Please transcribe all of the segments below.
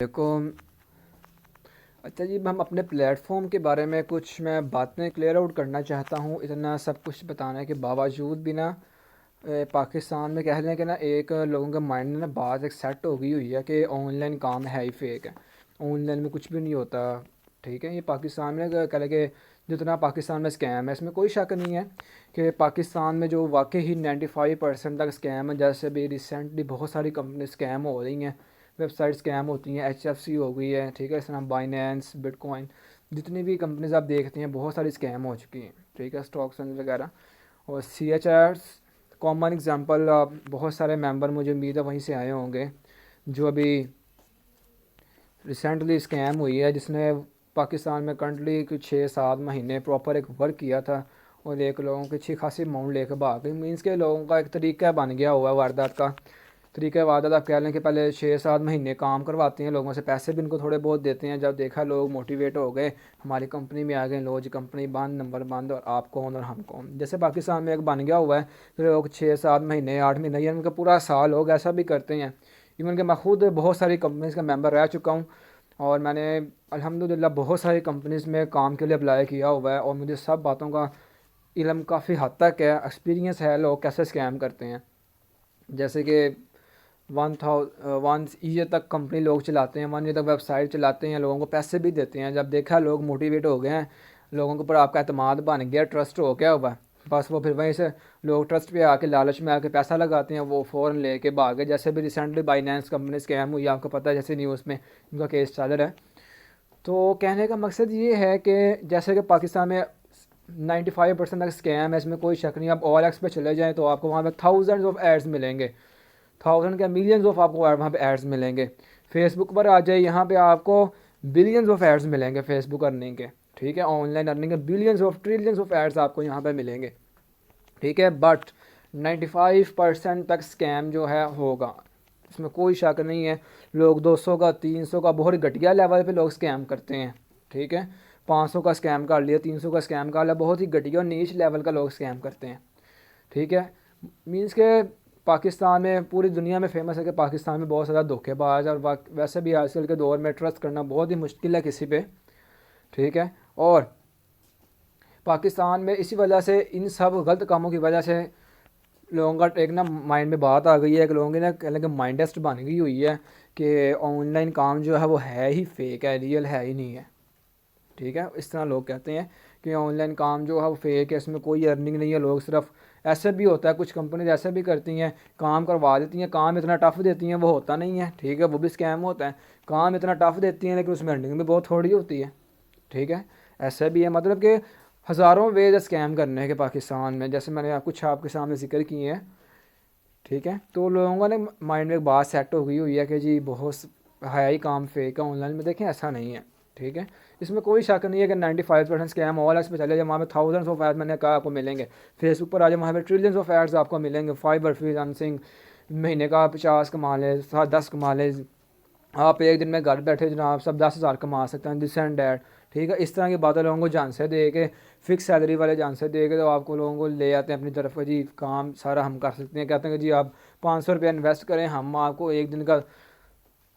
देखो, अच्छा जी, हम अपने प्लेटफॉर्म के बारे में कुछ मैं बातें क्लियर आउट करना चाहता हूँ। इतना सब कुछ बताने के बावजूद भी ना पाकिस्तान में कह लें कि ना एक लोगों के माइंड में ना बात एक सेट हो गई हुई है कि ऑनलाइन काम है ही फेक है, ऑनलाइन में कुछ भी नहीं होता। ठीक है, ये पाकिस्तान में कह लें कि जितना पाकिस्तान में स्कैम है इसमें कोई शक नहीं है कि पाकिस्तान में जो वाकई ही 95% तक स्कैम है। जैसे भी रिसेंटली बहुत सारी कंपनी स्कैम हो रही हैं, वेबसाइट स्कैम होती हैं, HFC हो गई है, ठीक है, इस तरह बाइनेंस, बिटकॉइन, जितनी भी कंपनीज आप देखते हैं बहुत सारी स्कैम हो चुकी हैं। ठीक है, स्टॉक्स वगैरह। और CHR कॉमन एग्जांपल, बहुत सारे मेंबर मुझे उम्मीद है वहीं से आए होंगे। जो अभी रिसेंटली स्कैम हुई है जिसने पाकिस्तान में कंट्री कुछ 6-7 महीने प्रॉपर एक वर्क किया था और एक लोगों की अच्छी खासी अमाउंट लेकर भाग गई। मीन्स के लोगों का एक तरीका बन गया हुआ है वारदात का। तरीका वारदात आप कह लें कि पहले 6-7 महीने काम करवाते हैं लोगों से, पैसे भी इनको थोड़े बहुत देते हैं। जब देखा लोग मोटिवेट हो गए, हमारी कंपनी में आ गए, लो जी कंपनी बंद, नंबर बंद, और आप कौन और हम कौन। जैसे पाकिस्तान में एक बन गया हुआ है, फिर लोग 6-7 महीने, 8 महीने या उनका पूरा साल लोग ऐसा भी करते हैं। इवन कि मैं खुद बहुत सारी कंपनीज़ का मेंबर रह चुका हूँ और मैंने अल्हम्दुलिल्लाह बहुत सारी कंपनीज़ में काम के लिए अप्लाई किया हुआ है और मुझे सब बातों का इल्म काफ़ी हद तक है, एक्सपीरियंस है लोग कैसे स्कैम करते हैं। जैसे कि 1 ईयर तक कंपनी लोग चलाते हैं, 1 ईयर तक वेबसाइट चलाते हैं, लोगों को पैसे भी देते हैं। जब देखा लोग मोटिवेट हो गए हैं, लोगों के ऊपर आपका एतमाद बन गया, ट्रस्ट हो गया हुआ, बस वो फिर वहीं से लोग ट्रस्ट पे आके, लालच में आके पैसा लगाते हैं, वो फ़ौरन लेके भागे। जैसे भी रिसेंटली बाइनेंस कंपनी स्कैम हुई, आपको पता है, जैसे न्यूज़ में उनका केस चल रहा है। तो कहने का मकसद ये है कि जैसे कि पाकिस्तान में 95% तक स्कैम है, इसमें कोई शक नहीं। आप OLX पे चले जाएँ तो आपको वहाँ पे थाउजेंड्स ऑफ एड्स मिलेंगे, थाउजेंड क्या मिलियंस ऑफ आपको वहाँ पे एड्स मिलेंगे। फेसबुक पर आ जाए, यहाँ पे आपको बिलियंस ऑफ एड्स मिलेंगे फेसबुक अर्निंग के। ठीक है, ऑनलाइन अर्निंग के billions of trillions of ads आपको यहाँ पे मिलेंगे। ठीक है, बट 95% तक स्कैम जो है होगा, इसमें कोई शक नहीं है। लोग 200 का, 300 का, बहुत घटिया लेवल पे लोग स्कैम करते हैं। ठीक है, 500 का स्कैम कर लिया, 300 का स्कैम कर लिया, बहुत ही घटिया और नीच लेवल का लोग स्कैम करते हैं। ठीक है, मीन्स के पाकिस्तान में, पूरी दुनिया में फेमस है कि पाकिस्तान में बहुत ज़्यादा धोखेबाज, और वैसे भी आजकल के दौर में ट्रस्ट करना बहुत ही मुश्किल है किसी पे। ठीक है, और पाकिस्तान में इसी वजह से, इन सब गलत कामों की वजह से लोगों का एक ना माइंड में बात आ गई है कि लोगों की ना कह लें कि माइंडेस्ट बन गई हुई है कि ऑनलाइन काम जो है वो है ही फेक है, रियल है ही नहीं है। ठीक है, इस तरह लोग कहते हैं कि ऑनलाइन काम जो है वो फेक है, इसमें कोई अर्निंग नहीं है। लोग सिर्फ, ऐसे भी होता है, कुछ कंपनीज ऐसे भी करती हैं, काम करवा देती हैं, काम इतना टफ देती हैं, वो होता नहीं है। ठीक है, वो भी स्कैम होता है। काम इतना टफ देती हैं लेकिन उसमें अर्निंग भी बहुत थोड़ी होती है। ठीक है, ऐसा भी है, मतलब कि हज़ारों वेज स्कैम करने के पाकिस्तान में, जैसे मैंने कुछ आपके सामने जिक्र किए हैं। ठीक है, तो लोगों ने माइंड में एक बात सेट हो गई हुई है कि जी बहुत है ही काम फेक है ऑनलाइन में। देखें, ऐसा नहीं है। ठीक है, इसमें कोई शक नहीं है कि 95% स्कैम OLX पे चले जाए, वहाँ पे थाउजेंड्स ऑफ एड्स मैंने कहा आपको मिलेंगे। फेसबुक पर आ जाए, वहाँ पे ट्रिलियंस ऑफ एड्स आपको मिलेंगे। फाइवर फ्रीलांसिंग, महीने का 50 कमा ले, 10 कमा ले, आप एक दिन में घर बैठे जनाब सब 10,000 कमा सकते हैं, दिस एंड डैट। ठीक है, इस तरह की बातें लोगों को जान से दे के, फिक्स सैलरी वाले जान से दे के, तो आपको लोगों को ले आते हैं अपनी तरफ जी, काम सारा हम कर सकते हैं। कहते हैं कि जी आप 500 रुपया इन्वेस्ट करें, हम आपको एक दिन का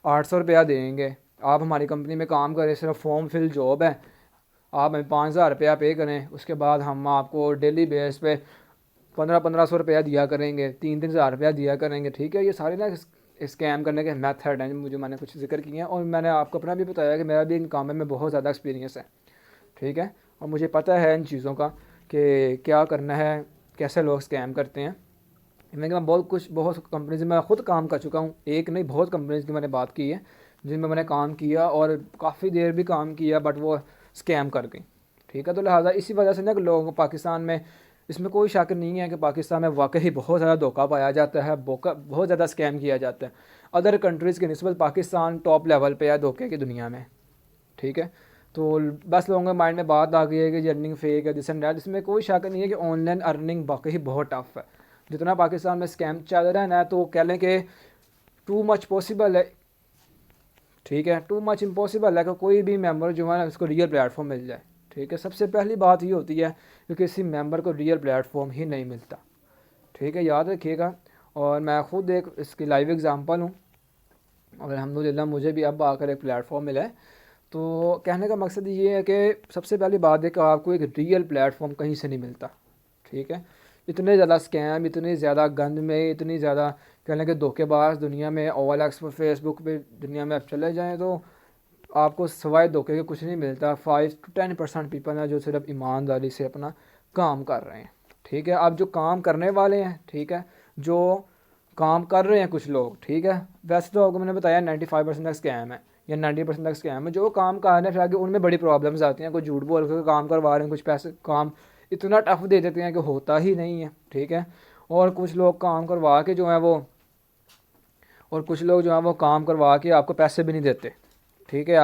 800 रुपया देंगे। आप हमारी कंपनी में काम करें, सिर्फ फॉर्म फिल जॉब है, आप हमें 5,000 रुपया पे करें, उसके बाद हम आपको डेली बेस पे 1500 रुपया दिया करेंगे, 3-3 हज़ार रुपया दिया करेंगे। ठीक है, ये सारे ना स्कैम करने के मेथड हैं, मुझे मैंने कुछ जिक्र किए हैं, और मैंने आपको अपना भी बताया कि मेरा भी इन काम में बहुत ज़्यादा एक्सपीरियंस है। ठीक है, और मुझे पता है इन चीज़ों का कि क्या करना है, कैसे लोग स्कैम करते हैं। मैं बहुत कंपनीज में मैं खुद काम कर चुका हूँ, एक नहीं बहुत कंपनीज की मैंने बात की है जिनमें मैंने काम किया और काफ़ी देर भी काम किया, बट वो स्कैम कर गई। ठीक है, तो लिहाजा इसी वजह से ना कि लोगों को पाकिस्तान में, इसमें कोई शक नहीं है कि पाकिस्तान में वाकई बहुत ज़्यादा धोखा पाया जाता है, बहुत ज़्यादा स्कैम किया जाता है। अदर कंट्रीज़ के निस्बत पाकिस्तान टॉप लेवल पे है धोखे की दुनिया में। ठीक है, तो बस लोगों के माइंड में बात आ गई है कि अर्निंग फेक है, दिस एंड दैट। इसमें कोई शक नहीं है कि ऑनलाइन अर्निंग वाकई बहुत टफ है। जितना पाकिस्तान में स्कैम चल रहा है ना, तो कह लें कि टू मच पॉसिबल है। ठीक है, टू मच इम्पॉसिबल है कि कोई भी मेंबर जो है ना उसको रियल प्लेटफॉर्म मिल जाए। ठीक है, सबसे पहली बात ये होती है कि किसी मेंबर को रियल प्लेटफॉर्म ही नहीं मिलता। ठीक है, याद रखिएगा। और मैं खुद एक इसकी लाइव एग्जांपल हूँ। और अल्हम्दुलिल्लाह मुझे भी अब आकर एक प्लेटफॉर्म मिला है। तो कहने का मकसद ये है कि सबसे पहली बात है कि आपको एक रियल प्लेटफॉर्म कहीं से नहीं मिलता, ठीक है। इतने ज़्यादा स्कैम, इतनी ज़्यादा गंद में, इतनी ज़्यादा कहने के धोखेबाज दुनिया में, OLX पर, फेसबुक पे दुनिया में आप चले जाएँ तो आपको सवाए धोखे के कुछ नहीं मिलता। 5 to 10% पीपल हैं जो सिर्फ ईमानदारी से अपना काम कर रहे हैं, ठीक है। अब जो काम करने वाले हैं, ठीक है, जो काम कर रहे हैं कुछ लोग, ठीक है, वैसे तो आपको मैंने बताया 95% तक स्कैम है या 90% तक स्कैम है। जो काम कर रहे हैं फिर आगे उनमें बड़ी प्रॉब्लम्स आती हैं, कोई झूठ बोल के काम करवा रहे हैं, कुछ पैसे काम इतना टफ दे देते हैं कि होता ही नहीं है, ठीक है। और कुछ लोग काम करवा के जो है वो और कुछ लोग जो है वो काम करवा के आपको पैसे भी नहीं देते, ठीक है।